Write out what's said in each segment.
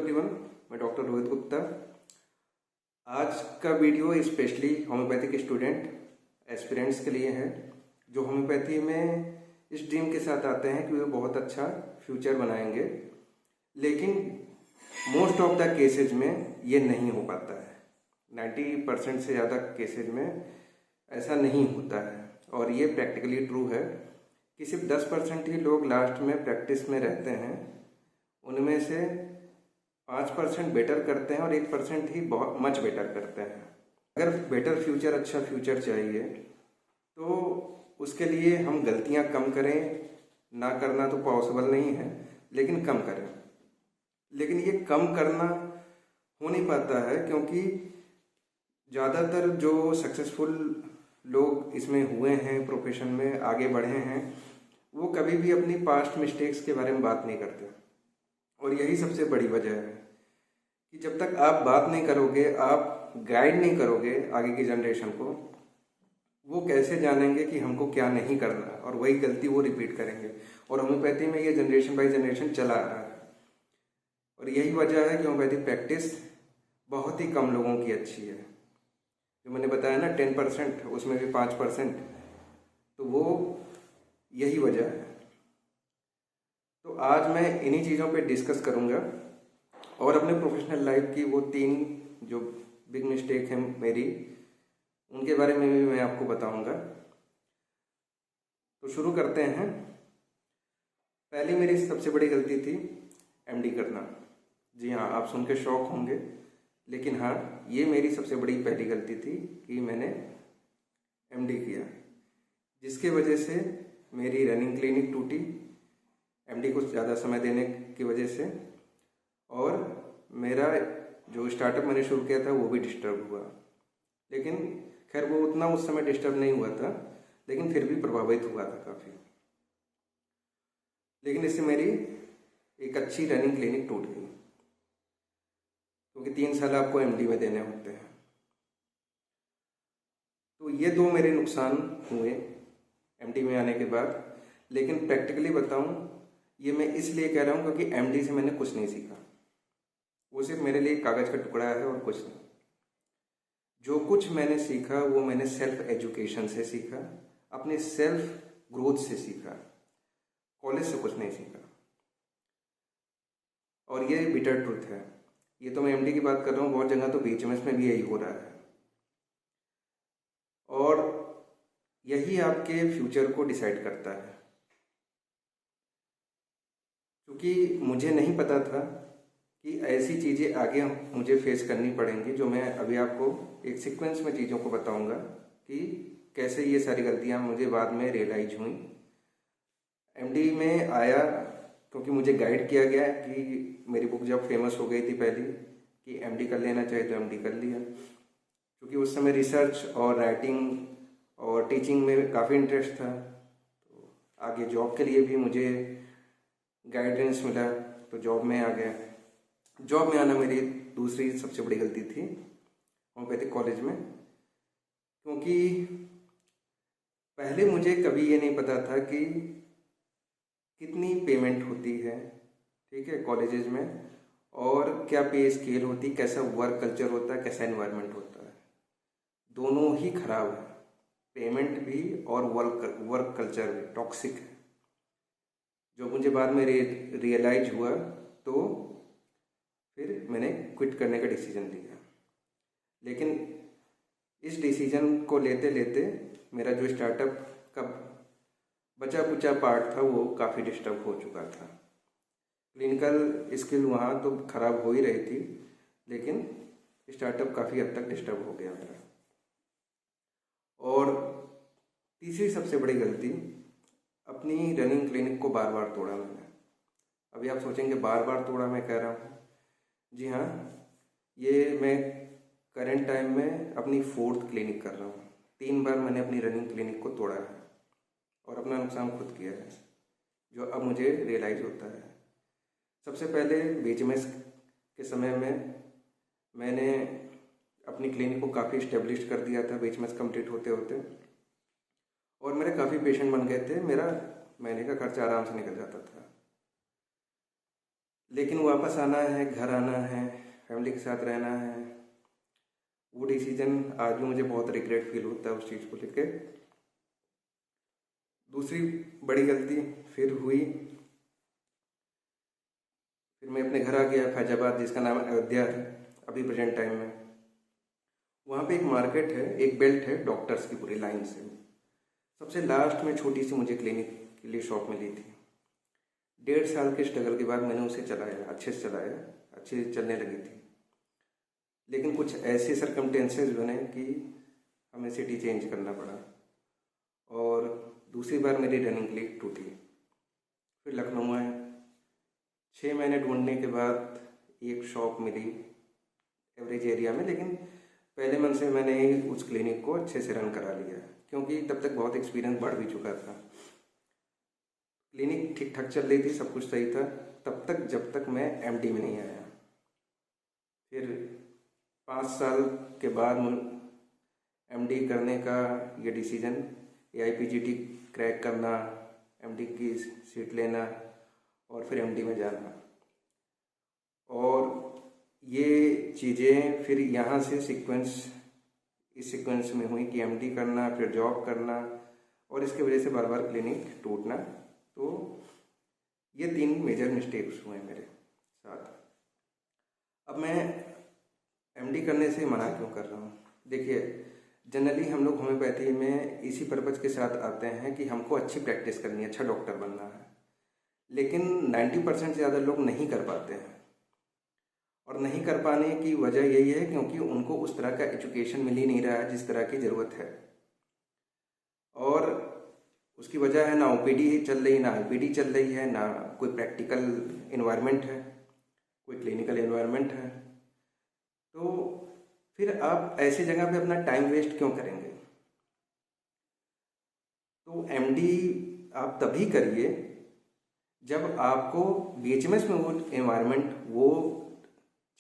Everyone, मैं doctor Rohit Gupta. आज का video specially homeopathic student aspirants के लिए है जो होम्योपैथी में इस ड्रीम के साथ आते हैं कि वे बहुत अच्छा फ्यूचर बनाएंगे, लेकिन मोस्ट ऑफ द केसेज में ये नहीं हो पाता है। 90% से ज़्यादा केसेज में ऐसा नहीं होता है और ये प्रैक्टिकली ट्रू है कि सिर्फ 10% ही लोग लास्ट में प्रैक्टिस में रहते हैं। उनमें से 5% बेटर करते हैं और 1% ही बहुत मच बेटर करते हैं। अगर बेटर फ्यूचर, अच्छा फ्यूचर चाहिए तो उसके लिए हम गलतियां कम करें। ना करना तो पॉसिबल नहीं है, लेकिन कम करें। लेकिन ये कम करना हो नहीं पाता है क्योंकि ज़्यादातर जो सक्सेसफुल लोग इसमें हुए हैं, प्रोफेशन में आगे बढ़े हैं, वो कभी भी अपनी पास्ट मिस्टेक्स के बारे में बात नहीं करते। और यही सबसे बड़ी वजह है कि जब तक आप बात नहीं करोगे, आप गाइड नहीं करोगे आगे की जनरेशन को, वो कैसे जानेंगे कि हमको क्या नहीं करना, और वही गलती वो रिपीट करेंगे। और होम्योपैथी में ये जनरेशन बाई जनरेशन चला आ रहा है और यही वजह है कि होम्योपैथी प्रैक्टिस बहुत ही कम लोगों की अच्छी है। जो मैंने बताया ना 10%, उसमें भी 5%, तो वो यही वजह है। तो आज मैं इन्हीं चीज़ों पे डिस्कस करूँगा और अपने प्रोफेशनल लाइफ की वो 3 जो बिग मिस्टेक है मेरी, उनके बारे में भी मैं आपको बताऊँगा। तो शुरू करते हैं। पहली मेरी सबसे बड़ी गलती थी एमडी करना। जी हाँ, आप सुन के शौक होंगे, लेकिन हाँ, ये मेरी सबसे बड़ी पहली गलती थी कि मैंने एमडी किया, जिसके वजह से मेरी रनिंग क्लिनिक टूटी एमडी को ज़्यादा समय देने की वजह से, और मेरा जो स्टार्टअप मैंने शुरू किया था वो भी डिस्टर्ब हुआ। लेकिन खैर वो उतना उस समय डिस्टर्ब नहीं हुआ था, लेकिन फिर भी प्रभावित हुआ था काफ़ी। लेकिन इससे मेरी एक अच्छी रनिंग क्लिनिक टूट गई क्योंकि 3 साल आपको एमडी में देने होते हैं। तो ये 2 मेरे नुकसान हुए एमडी में आने के बाद। लेकिन प्रैक्टिकली बताऊं, ये मैं इसलिए कह रहा हूँ क्योंकि एमडी से मैंने कुछ नहीं सीखा। वो सिर्फ मेरे लिए कागज़ का टुकड़ा है और कुछ नहीं। जो कुछ मैंने सीखा वो मैंने सेल्फ एजुकेशन से सीखा, अपने सेल्फ ग्रोथ से सीखा, कॉलेज से कुछ नहीं सीखा। और ये बिटर ट्रुथ है। ये तो मैं एमडी की बात कर रहा हूँ, बहुत जगह तो बीएचएमएस में भी यही हो रहा है। और यही आपके फ्यूचर को डिसाइड करता है। क्योंकि मुझे नहीं पता था कि ऐसी चीज़ें आगे मुझे फेस करनी पड़ेंगी, जो मैं अभी आपको एक सीक्वेंस में चीज़ों को बताऊंगा कि कैसे ये सारी गलतियां मुझे बाद में रियलाइज हुई। एमडी में आया क्योंकि मुझे गाइड किया गया कि मेरी बुक जब फेमस हो गई थी पहली कि एमडी कर लेना चाहिए, तो एमडी कर लिया। क्योंकि उस समय रिसर्च और राइटिंग और टीचिंग में काफ़ी इंटरेस्ट था, तो आगे जॉब के लिए भी मुझे गाइडेंस मिला, तो जॉब में आ गया। जॉब में आना मेरी दूसरी सबसे बड़ी गलती थी होम्योपैथिक कॉलेज में, क्योंकि पहले मुझे कभी ये नहीं पता था कि कितनी पेमेंट होती है, ठीक है, कॉलेजेस में, और क्या पे स्केल होती, कैसा वर्क कल्चर होता है, कैसा एनवायरनमेंट होता है। दोनों ही खराब है, पेमेंट भी और वर्क कल्चर भी टॉक्सिक है। जो मुझे बाद में रियलाइज हुआ, तो फिर मैंने क्विट करने का डिसीजन लिया। लेकिन इस डिसीजन को लेते लेते मेरा जो स्टार्टअप का बचा कुचा पार्ट था वो काफ़ी डिस्टर्ब हो चुका था। क्लिनिकल स्किल वहाँ तो ख़राब हो ही रही थी, लेकिन स्टार्टअप काफ़ी हद तक डिस्टर्ब हो गया मेरा। और तीसरी सबसे बड़ी गलती, अपनी रनिंग क्लिनिक को बार बार तोड़ा मैंने। अभी आप सोचेंगे बार बार तोड़ा मैं कह रहा हूँ। जी हाँ, ये मैं करंट टाइम में अपनी 4th क्लिनिक कर रहा हूँ। 3 बार मैंने अपनी रनिंग क्लिनिक को तोड़ा है और अपना नुकसान खुद किया है, जो अब मुझे रियलाइज़ होता है। सबसे पहले बीएचएमएस के समय में मैंने अपनी क्लिनिक को काफ़ी इस्टेब्लिश कर दिया था बीएचएमएस कंप्लीट होते होते, और मेरे काफ़ी पेशेंट बन गए थे। मेरा महीने का खर्चा आराम से निकल जाता था। लेकिन वापस आना है, घर आना है, फैमिली के साथ रहना है। वो डिसीजन आज भी मुझे बहुत रिग्रेट फील होता है उस चीज़ को लेके। दूसरी बड़ी गलती फिर हुई, फिर मैं अपने घर आ गया फैजाबाद, जिसका नाम अयोध्या है अभी प्रेजेंट टाइम में। वहाँ पे एक मार्केट है, एक बेल्ट है डॉक्टर्स की पूरी लाइन से। सबसे लास्ट में छोटी सी मुझे क्लिनिक के लिए शॉप मिली थी। 1.5 साल के स्ट्रगल के बाद मैंने उसे चलाया, अच्छे से चलाया, अच्छे से चलने लगी थी। लेकिन कुछ ऐसे सरकमटेंसेस बने कि हमें सिटी चेंज करना पड़ा और दूसरी बार मेरी रनिंग लीग टूटी। फिर लखनऊ आए, 6 महीने ढूंढने के बाद एक शॉप मिली एवरेज एरिया में, लेकिन पहले मन से मैंने उस क्लिनिक को अच्छे से रन करा लिया क्योंकि तब तक बहुत एक्सपीरियंस बढ़ भी चुका था। क्लिनिक ठीक ठाक चल रही थी, सब कुछ सही था तब तक, जब तक मैं एमडी में नहीं आया। फिर 5 साल के बाद एमडी करने का ये डिसीजन, AIPGT क्रैक करना, एमडी की सीट लेना और फिर एमडी में जाना, और ये चीज़ें फिर यहाँ से इस सीक्वेंस में हुई कि एमडी करना, फिर जॉब करना, और इसकी वजह से बार बार क्लिनिक टूटना। तो ये 3 मेजर मिस्टेक्स हुए मेरे साथ। अब मैं एमडी करने से मना क्यों कर रहा हूँ? देखिए, जनरली हम लोग होम्योपैथी में इसी पर्पज़ के साथ आते हैं कि हमको अच्छी प्रैक्टिस करनी है, अच्छा डॉक्टर बनना है। लेकिन 90% से ज़्यादा लोग नहीं कर पाते हैं, और नहीं कर पाने की वजह यही है क्योंकि उनको उस तरह का एजुकेशन मिल ही नहीं रहा है जिस तरह की ज़रूरत है। और उसकी वजह है ना ओपीडी चल रही, ना आईपीडी चल रही है, ना कोई प्रैक्टिकल इन्वायरमेंट है, कोई क्लिनिकल इन्वायरमेंट है। तो फिर आप ऐसी जगह पे अपना टाइम वेस्ट क्यों करेंगे? तो एमडी आप तभी करिए जब आपको बीएचएमएस में वो एनवायरनमेंट, वो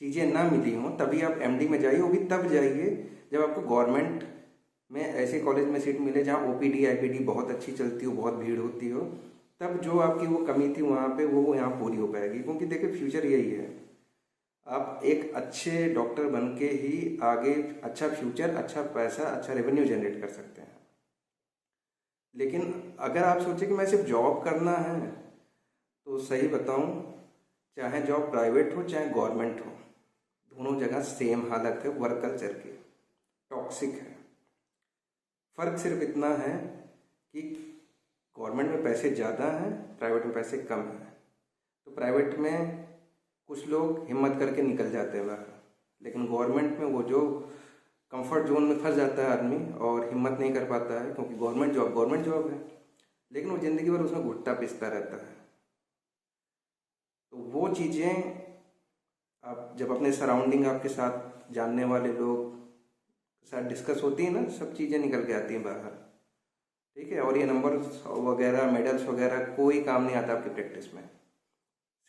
चीज़ें ना मिली हों, तभी आप एमडी में जाइए। वो भी तब जाइए जब आपको गवर्नमेंट में ऐसे कॉलेज में सीट मिले जहाँ ओपीडी आईपीडी बहुत अच्छी चलती हो, बहुत भीड़ होती हो। तब जो आपकी वो कमी थी वहाँ पे वो यहाँ पूरी हो पाएगी। क्योंकि देखिए, फ्यूचर यही है, आप एक अच्छे डॉक्टर बन के ही आगे अच्छा फ्यूचर, अच्छा पैसा, अच्छा रेवेन्यू जनरेट कर सकते हैं। लेकिन अगर आप सोचें कि मैं सिर्फ जॉब करना है, तो सही बताऊं, चाहे जॉब प्राइवेट हो चाहे गवर्नमेंट हो, दोनों जगह सेम हालत है, वर्क कल्चर की टॉक्सिक है। फ़र्क सिर्फ इतना है कि गवर्नमेंट में पैसे ज़्यादा हैं, प्राइवेट में पैसे कम हैं। तो प्राइवेट में कुछ लोग हिम्मत करके निकल जाते हैं बाहर, लेकिन गवर्नमेंट में वो जो कंफर्ट जोन में फंस जाता है आदमी और हिम्मत नहीं कर पाता है, क्योंकि गवर्नमेंट जॉब है, लेकिन वो ज़िंदगी भर उसमें घुटता पिसता रहता है। तो वो चीज़ें आप जब अपने सराउंडिंग, आपके साथ जानने वाले लोग के साथ डिस्कस होती है ना, सब चीज़ें निकल के आती हैं बाहर, ठीक है। और ये नंबर्स वगैरह, मेडल्स वगैरह कोई काम नहीं आता आपकी प्रैक्टिस में।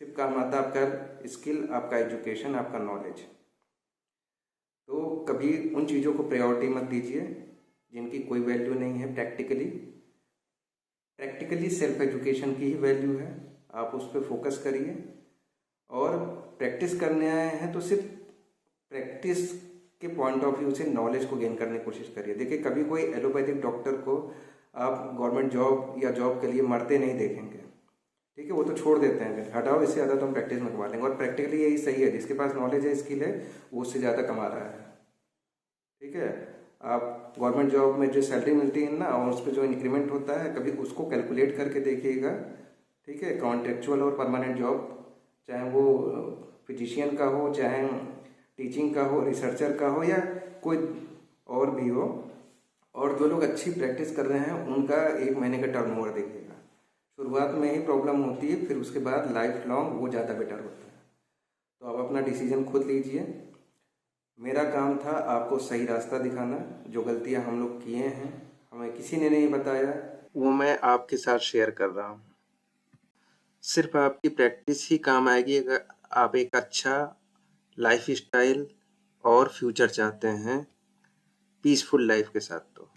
सिर्फ काम आता है आपका स्किल, आपका एजुकेशन, आपका नॉलेज। तो कभी उन चीज़ों को प्रायोरिटी मत दीजिए जिनकी कोई वैल्यू नहीं है। प्रैक्टिकली सेल्फ एजुकेशन की ही वैल्यू है, आप उस पर फोकस करिए। और प्रैक्टिस करने आए हैं तो सिर्फ प्रैक्टिस के पॉइंट ऑफ व्यू से नॉलेज को गेन करने की कोशिश करिए। देखिए, कभी कोई एलोपैथिक डॉक्टर को आप गवर्नमेंट जॉब या जॉब के लिए मरते नहीं देखेंगे, ठीक है। वो तो छोड़ देते हैं, हटाओ इससे ज़्यादा तो हम प्रैक्टिस में कमा लेंगे। और प्रैक्टिकली यही सही है, जिसके पास नॉलेज है, स्किल है, वो उससे ज़्यादा कमा रहा है, ठीक है। आप गवर्नमेंट जॉब में जो सैलरी मिलती है ना, और उस पर जो इंक्रीमेंट होता है, कभी उसको कैलकुलेट करके देखिएगा, ठीक है। कॉन्ट्रेक्चुअल और परमानेंट जॉब, चाहे वो फिजिशियन का हो, चाहे टीचिंग का हो, रिसर्चर का हो, या कोई और भी हो, और जो लोग अच्छी प्रैक्टिस कर रहे हैं उनका 1 महीने का टर्नओवर देखिएगा। शुरुआत में ही प्रॉब्लम होती है, फिर उसके बाद लाइफ लॉन्ग वो ज़्यादा बेटर होता है। तो आप अपना डिसीजन खुद लीजिए। मेरा काम था आपको सही रास्ता दिखाना। जो गलतियां हम लोग किए हैं, हमें किसी ने नहीं बताया, वो मैं आपके साथ शेयर कर रहा हूँ। सिर्फ आपकी प्रैक्टिस ही काम आएगी अगर आप एक अच्छा लाइफ स्टाइल और फ्यूचर चाहते हैं, पीसफुल लाइफ के साथ। तो